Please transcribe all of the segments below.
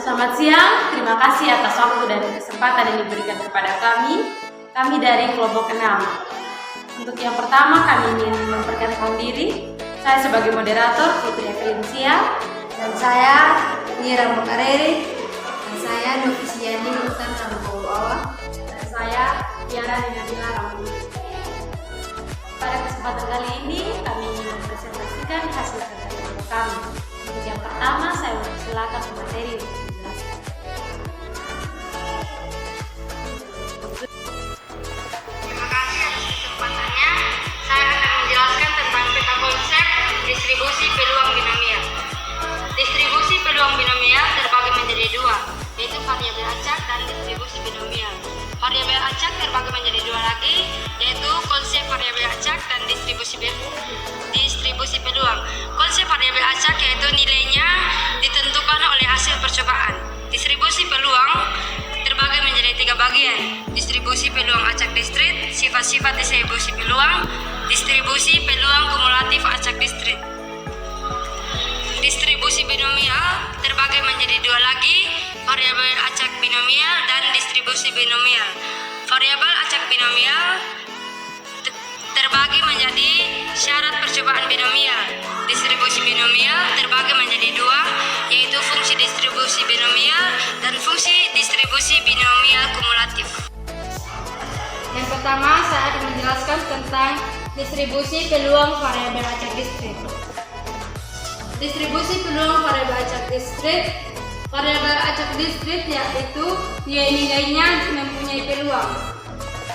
Selamat siang, terima kasih atas waktu dan kesempatan yang diberikan kepada kami dari kelompok 6. Untuk yang pertama kami ingin memperkenalkan diri. Saya sebagai moderator Putri Evelyncia, dan saya Nira Mokareri, dan saya Novisiani Lutan Rambawa, dan saya Tiara Nabila Ramli. Pada kesempatan kali ini kami ingin mempresentasikan hasil kerja kelompok kami. Untuk yang pertama saya mempersilakan materi untuk dijelaskan. Terima kasih atas kesempatannya. Saya akan menjelaskan tentang peta konsep distribusi peluang binomial. Distribusi peluang binomial terbagi menjadi dua, yaitu variabel acak dan distribusi binomial. Variabel acak terbagi menjadi dua lagi, yaitu konsep variabel acak dan distribusi peluang. Konsep variabel acak yaitu nilainya ditentukan oleh hasil percobaan. Distribusi peluang terbagi menjadi tiga bagian: distribusi peluang acak diskrit, sifat-sifat distribusi peluang, distribusi peluang kumulatif acak diskrit. Distribusi binomial terbagi menjadi dua lagi, variabel acak binomial dan distribusi binomial. Variabel acak binomial terbagi menjadi syarat percobaan binomial. Distribusi binomial terbagi menjadi dua, yaitu fungsi distribusi binomial dan fungsi distribusi binomial kumulatif. Yang pertama, saya akan menjelaskan tentang distribusi peluang variabel acak diskrit. Distribusi peluang variabel acak diskrit. Variabel acak diskrit yaitu nilai-nilainya mempunyai peluang.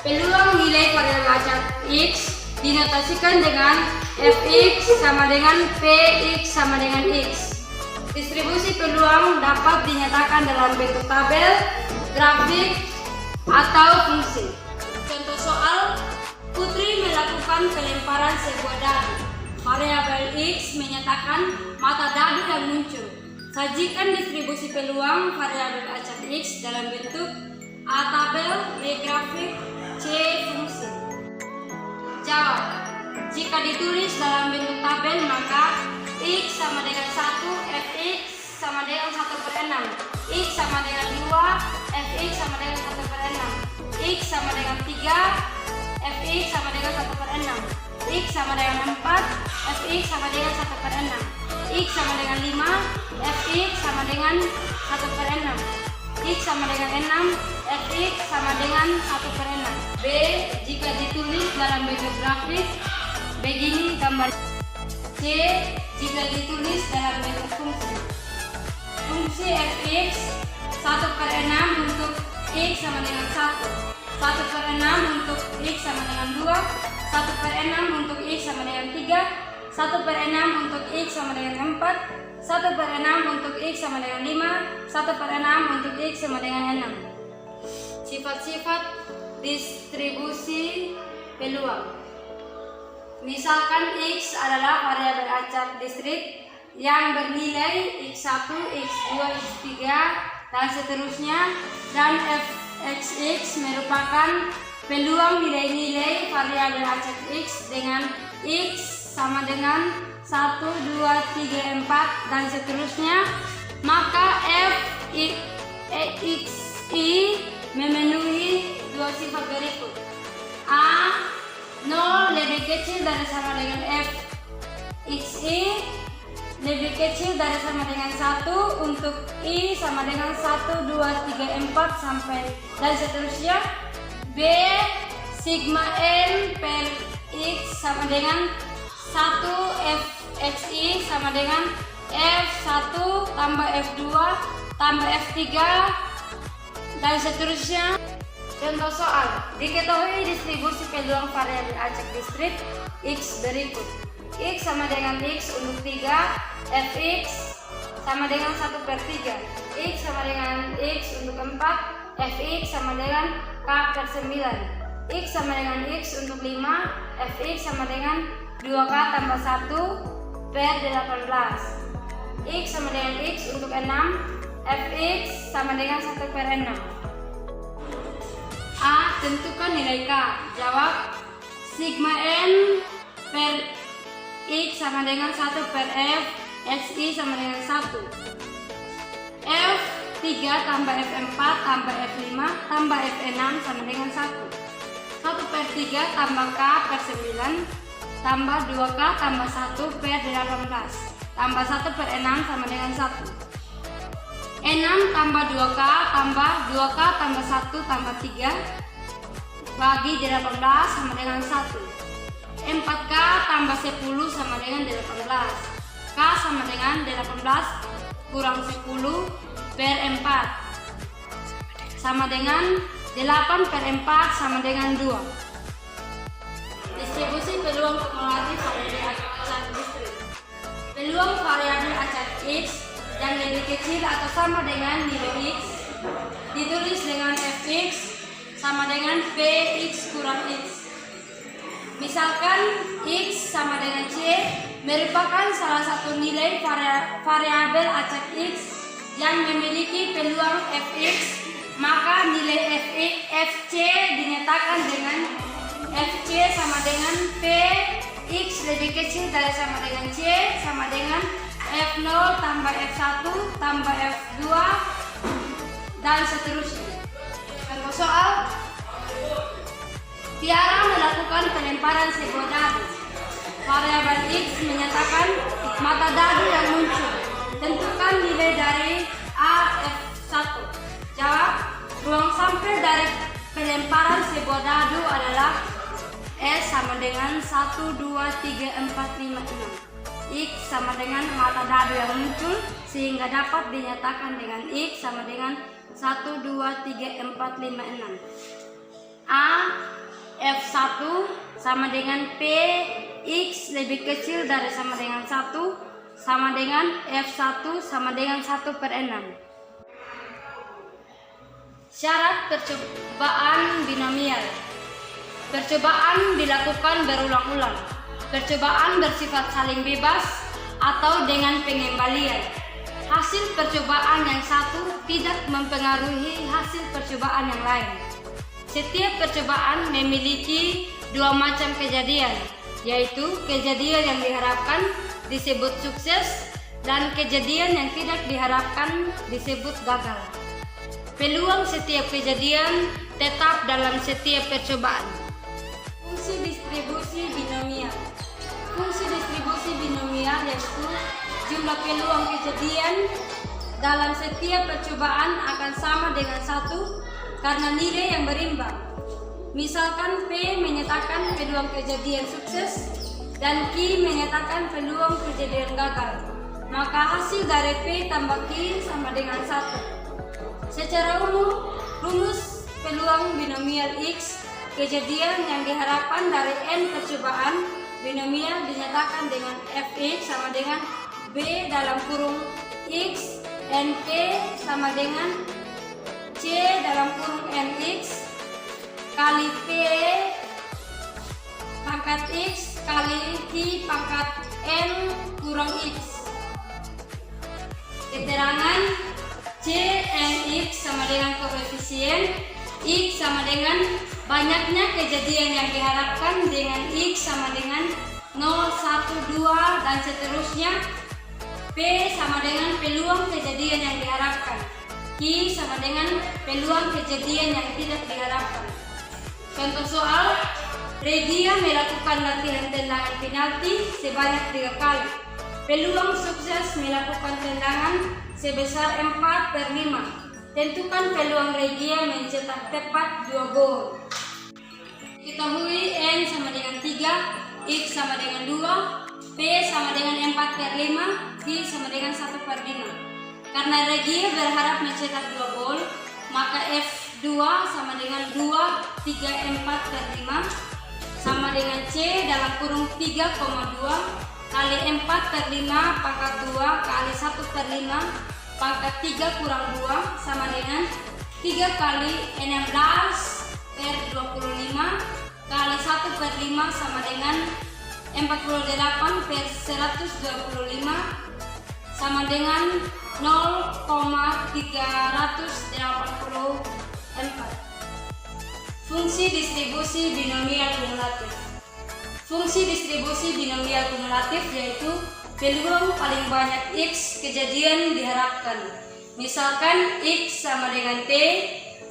Peluang nilai variabel acak X dinotasikan dengan Fx sama dengan Px sama dengan X. Distribusi peluang dapat dinyatakan dalam bentuk tabel, grafik, atau fungsi. Contoh soal, Putri melakukan pelemparan sebuah dadu. Variabel X menyatakan mata dadu yang muncul. Sajikan distribusi peluang variabel acak X dalam bentuk A tabel, B grafik, C fungsi. Jawab. Jika ditulis dalam bentuk tabel maka X sama dengan 1, Fx sama dengan 1/6, X sama dengan 2, Fx sama dengan 1/6, X sama dengan 3, Fx sama dengan 1/6, X sama dengan 4, Fx sama dengan 1/6, X sama dengan 5, Fx sama dengan 1/6, X sama dengan 6, Fx sama dengan 1/6. B. Jika ditulis dalam bentuk grafik begini gambar. C. Jika ditulis dalam bentuk fungsi. Fungsi Fx 1/6 untuk X sama dengan 1, 1/6 untuk X sama dengan 2, 1/6 untuk X sama dengan 3, 1/6 untuk X sama dengan 4, 1/6 untuk X sama dengan 5, 1/6 untuk X sama dengan 6. Sifat-sifat distribusi peluang. Misalkan X adalah variabel acak diskrit yang bernilai X1, X2, X3, dan seterusnya, dan Fxx merupakan peluang nilai-nilai variabel acak X dengan X sama dengan 1, 2, 3, 4, dan seterusnya, maka Fxi memenuhi dua sifat berikut. A. 0 lebih kecil dari sama dengan Fxi lebih kecil dari sama dengan 1 untuk I sama dengan 1, 2, 3, 4 sampai dan seterusnya. B. Sigma N per X sama dengan 1 Fxi sama dengan F1 tambah F2 tambah F3 dan seterusnya. Contoh soal, diketahui distribusi peluang variabel acak diskrit X berikut. X sama dengan X untuk 3, Fx sama dengan 1/3, X sama dengan X untuk 4, Fx sama dengan K/9, X sama dengan X untuk 5, Fx sama dengan 2K tambah 1/18, X sama dengan X untuk 6, Fx sama dengan 1/6. A. Tentukan nilai K. Jawab. Sigma N per X sama dengan 1/F, Xi sama dengan 1. F F3 tambah F4 tambah F5 tambah F6 sama dengan 1. 1/3 tambah K per 9 tambah 2K tambah 1 per 18 tambah 1/6 sama dengan 1. 6 tambah 2K tambah 2K tambah 1 tambah 3 bagi 18 sama dengan 1. 4K tambah 10 sama dengan 18. K sama dengan 18 kurang 10 per 4 sama dengan 8/4 sama dengan 2. Distribusi peluang kumulatif variabel acak distrik. Peluang variabel acak X yang lebih kecil atau sama dengan nilai X ditulis dengan Fx sama dengan Px kurang X. Misalkan X sama dengan C merupakan salah satu nilai variabel acak X yang memiliki peluang Fx, maka nilai Fc dinyatakan dengan Fc sama dengan P X lebih kecil dari sama dengan C sama dengan F0 tambah F1 tambah F2 dan seterusnya. Contoh soal, Tiara melakukan pelemparan sebuah dadu. Variabel X menyatakan mata dadu yang muncul. Tentukan nilai dari A F1. Jawab, ruang sampel dari pelemparan sebuah dadu adalah S sama dengan 1, 2, 3, 4, 5, 6. X sama dengan mata dadu yang muncul sehingga dapat dinyatakan dengan X sama dengan 1, 2, 3, 4, 5, 6. A F1 sama dengan P X lebih kecil dari sama dengan 1 sama dengan F1 sama dengan 1/6. Syarat percobaan binomial. Percobaan dilakukan berulang-ulang. Percobaan bersifat saling bebas atau dengan pengembalian. Hasil percobaan yang satu tidak mempengaruhi hasil percobaan yang lain. Setiap percobaan memiliki dua macam kejadian, yaitu kejadian yang diharapkan disebut sukses dan kejadian yang tidak diharapkan disebut gagal. Peluang setiap kejadian tetap dalam setiap percobaan. Fungsi distribusi binomial. Fungsi distribusi binomial yaitu jumlah peluang kejadian dalam setiap percobaan akan sama dengan 1 karena nilai yang berimbang. Misalkan P menyatakan peluang kejadian sukses dan Q menyatakan peluang kejadian gagal, maka hasil dari P tambah Q sama dengan 1. Secara umum, rumus peluang binomial X, kejadian yang diharapkan dari N percobaan binomial dinyatakan dengan Fx sama dengan B dalam kurung X, NP sama dengan C dalam kurung NX kali P pangkat X kali Q pangkat N kurang X. Keterangan C NX sama dengan koefisien X sama dengan banyaknya kejadian yang diharapkan dengan X sama dengan 0, 1, 2 dan seterusnya. P sama dengan peluang kejadian yang diharapkan. Q sama dengan peluang kejadian yang tidak diharapkan. Contoh soal, Regia melakukan latihan tendangan penalti sebanyak 3 kali. Peluang sukses melakukan tendangan sebesar 4/5. Tentukan peluang Regia mencetak tepat 2 gol. Ketahui N sama dengan 3, X sama dengan 2, P sama dengan 4/5, Q sama dengan 1/5. Karena Regia berharap mencetak 2 gol, maka F2 sama dengan 2, 3, 4/5 sama dengan C dalam kurung 3,2 kali 4/5 pangkat 2 kali 1/5 pangkat 3 kurang 2 sama dengan 3 kali 16/25 kali 1/5 sama dengan 48/125 sama dengan 0,384. Fungsi distribusi binomial kumulatif. Fungsi distribusi binomial kumulatif yaitu peluang paling banyak X kejadian diharapkan Misalkan X sama dengan T,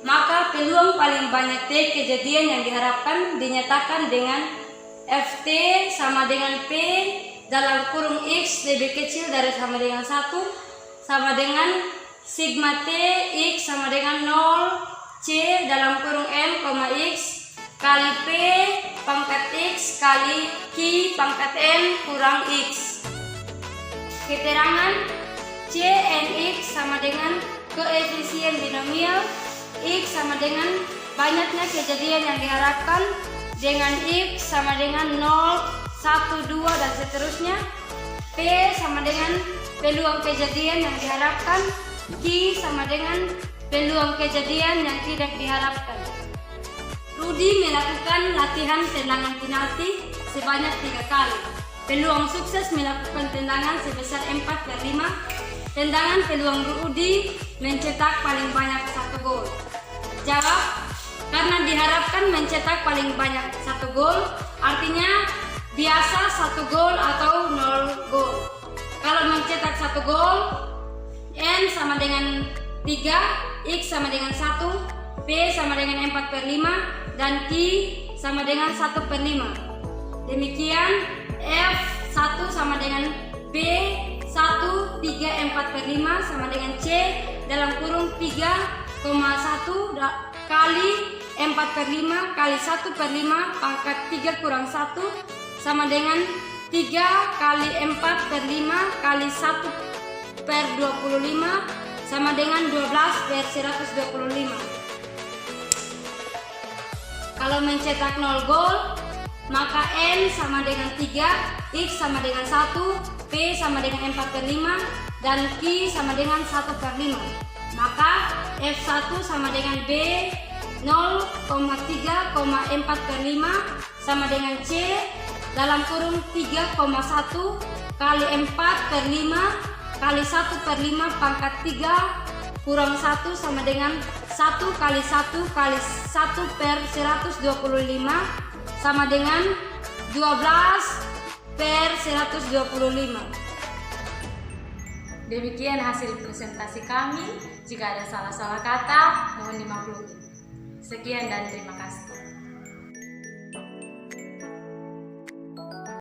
maka peluang paling banyak T kejadian yang diharapkan dinyatakan dengan Ft sama dengan P dalam kurung X lebih kecil dari sama dengan 1 sama dengan sigma T X sama dengan 0 C dalam kurung M, X kali P pangkat X kali Q pangkat N kurang X. Keterangan Cnx sama dengan koefisien binomial X sama dengan banyaknya kejadian yang diharapkan dengan X sama dengan 0, 1, 2 dan seterusnya. P sama dengan peluang kejadian yang diharapkan. Q sama dengan peluang kejadian yang tidak diharapkan. Rudy melakukan latihan tendangan penalti sebanyak 3 kali. Peluang sukses melakukan tendangan sebesar 4/5. Tendangan peluang Rudy mencetak paling banyak 1 gol. Jawab, karena diharapkan mencetak paling banyak 1 gol, artinya biasa 1 gol atau 0 gol. Kalau mencetak 1 gol, N sama dengan 3, X sama dengan 1, P sama dengan 4/5, dan Q sama dengan 1/5. Demikian F1 sama dengan B 1, 3, 4/5 sama dengan C dalam kurung 3,1 kali 4/5 kali 1/5 pangkat 3 kurang 1 sama dengan 3 kali 4/5 kali 1/25 sama dengan 12/125. Kalau mencetak 0 gol, maka N sama dengan 3, X sama dengan 1, P sama dengan 4/5, dan Q sama dengan 1/5. Maka F1 sama dengan B 0,3,4/5 sama dengan C dalam kurung 3,1 kali 4/5 kali 1/5 pangkat 3 kurang 1 sama dengan 1 kali 1 kali 1/125 sama dengan 12/125. Demikian hasil presentasi kami. Jika ada salah-salah kata, mohon dimaklumi. Sekian dan terima kasih.